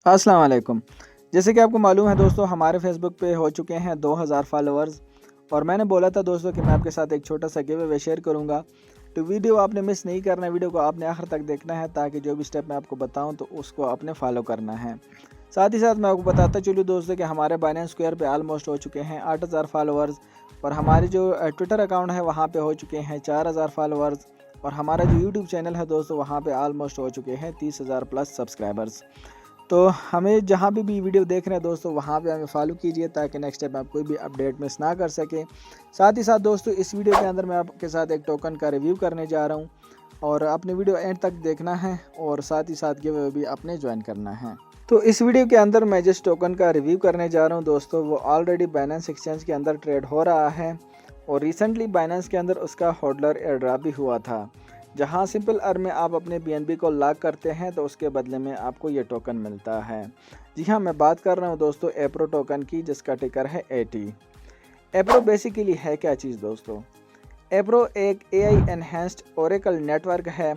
अस्सलाम वालेकुम। जैसे कि आपको मालूम है दोस्तों, हमारे फेसबुक पे हो चुके हैं 2000 फॉलोअर्स और मैंने बोला था दोस्तों कि मैं आपके साथ एक छोटा सा गिव अवे शेयर करूंगा। तो वीडियो आपने मिस नहीं करना है, वीडियो को आपने आखिर तक देखना है ताकि जो भी स्टेप मैं आपको बताऊं तो उसको आपने फॉलो करना है। साथ ही साथ मैं आपको बताता चलूँ दोस्तों कि हमारे बाइनेंस स्क्वायर पे ऑलमोस्ट हो चुके हैं 8000 फॉलोअर्स और हमारी जो ट्विटर अकाउंट है वहाँ पे हो चुके हैं 4000 फॉलोअर्स और हमारा जो यूट्यूब चैनल है दोस्तों वहाँ पे ऑलमोस्ट हो चुके हैं 30,000 प्लस सब्सक्राइबर्स। तो हमें जहाँ भी वीडियो देख रहे हैं दोस्तों वहाँ पे हमें फॉलो कीजिए ताकि नेक्स्ट टाइम आप कोई भी अपडेट मिस ना कर सकें। साथ ही साथ दोस्तों इस वीडियो के अंदर मैं आपके साथ एक टोकन का रिव्यू करने जा रहा हूँ और अपने वीडियो एंड तक देखना है और साथ ही साथ गिव अवे भी आपने ज्वाइन करना है। तो इस वीडियो के अंदर मैं जिस टोकन का रिव्यू करने जा रहा हूँ दोस्तों वो ऑलरेडी बाइनेंस एक्सचेंज के अंदर ट्रेड हो रहा है और रिसेंटली बाइनेंस के अंदर उसका होल्डर एयर ड्रॉप भी हुआ था, जहां सिंपल अर्न में आप अपने बीएनबी को लॉक करते हैं तो उसके बदले में आपको ये टोकन मिलता है। जी हाँ, मैं बात कर रहा हूँ दोस्तों एप्रो टोकन की, जिसका टिकर है AT। एप्रो बेसिकली है क्या चीज़ दोस्तों? एप्रो एक AI एनहेंस्ड ओरेकल नेटवर्क है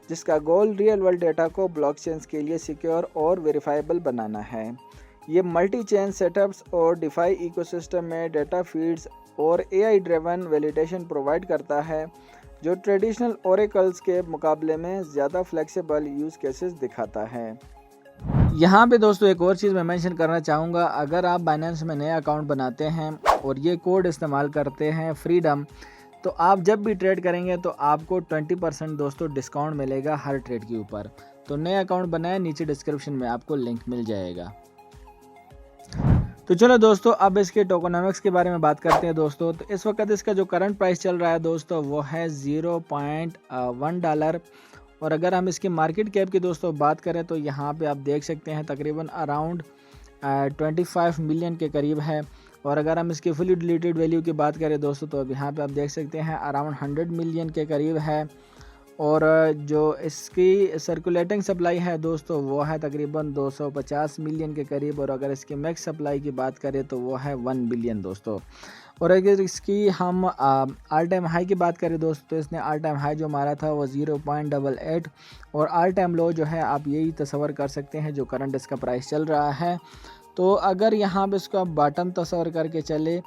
जिसका गोल रियल वर्ल्ड डेटा को ब्लॉकचेन्स के लिए सिक्योर और वेरीफाइबल बनाना है। ये मल्टी चेन सेटअप्स और डिफाई इकोसिस्टम में डेटा फीड्स और AI ड्रिवन वैलिडेशन प्रोवाइड करता है जो ट्रेडिशनल ओरेकल्स के मुकाबले में ज़्यादा फ्लेक्सिबल यूज़ केसेस दिखाता है। यहाँ पे दोस्तों एक और चीज़ मैं मेंशन करना चाहूँगा, अगर आप बाइनेंस में नया अकाउंट बनाते हैं और ये कोड इस्तेमाल करते हैं फ्रीडम, तो आप जब भी ट्रेड करेंगे तो आपको 20% दोस्तों डिस्काउंट मिलेगा हर ट्रेड के ऊपर। तो नया अकाउंट बनाए, नीचे डिस्क्रिप्शन में आपको लिंक मिल जाएगा। तो चलो दोस्तों अब इसके टोकनॉमिक्स के बारे में बात करते हैं दोस्तों। तो इस वक्त इसका जो करंट प्राइस चल रहा है दोस्तों वो है $0.1 और अगर हम इसकी मार्केट कैप की दोस्तों बात करें तो यहाँ पे आप देख सकते हैं तकरीबन अराउंड 25 मिलियन के करीब है। और अगर हम इसकी फुली डिलीटेड वैल्यू की बात करें दोस्तों तो अब यहाँ पे आप देख सकते हैं अराउंड 100 मिलियन के करीब है। और जो इसकी सर्कुलेटिंग सप्लाई है दोस्तों वो है तकरीबन 250 मिलियन के करीब और अगर इसकी मैक्स सप्लाई की बात करें तो वो है 1 बिलियन दोस्तों। और अगर इसकी हम ऑल टाइम हाई की बात करें दोस्तों तो इसने ऑल टाइम हाई जो मारा था वो 0.88 और ऑल टाइम लो जो है आप यही तस्वर कर सकते हैं जो करंट इसका प्राइस चल रहा है। तो अगर यहाँ पे इसको आप बॉटम तस्वर करके चले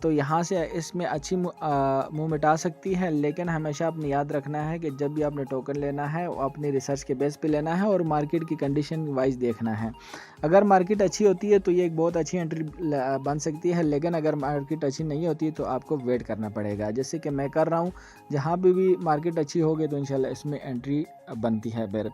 तो यहाँ से इसमें अच्छी मुँह मिटा सकती है, लेकिन हमेशा आपने याद रखना है कि जब भी आपने टोकन लेना है वो अपनी रिसर्च के बेस पे लेना है और मार्केट की कंडीशन वाइज देखना है। अगर मार्केट अच्छी होती है तो ये एक बहुत अच्छी एंट्री बन सकती है, लेकिन अगर मार्केट अच्छी नहीं होती तो आपको वेट करना पड़ेगा, जैसे कि मैं कर रहा हूँ। जहाँ पे भी मार्केट अच्छी होगी तो इंशाल्लाह इसमें एंट्री बनती है फिर।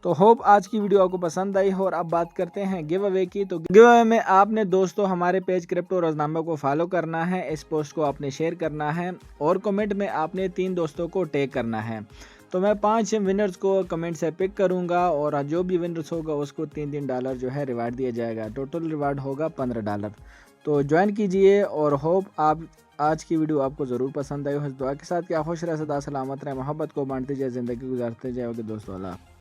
तो होप आज की वीडियो आपको पसंद आई हो। और अब बात करते हैं गिव अवे की। तो गिव अवे में आपने दोस्तों हमारे पेज क्रिप्टो रोजनामा को फॉलो करना है, इस पोस्ट को आपने शेयर करना है और कमेंट में आपने 3 दोस्तों को टैग करना है। तो मैं 5 विनर्स को कमेंट से पिक करूंगा और जो भी विनर्स होगा उसको $3 जो है रिवार्ड दिया जाएगा। टोटल रिवार्ड होगा $15। तो ज्वाइन कीजिए और होप आप आज की वीडियो आपको ज़रूर पसंद आई हो। इस दुआ के साथ क्या खुश रहे, सदा सलामत रहे, मोहब्बत को बांटते जाए, ज़िंदगी गुजारते जाए दोस्तों। अल्लाह।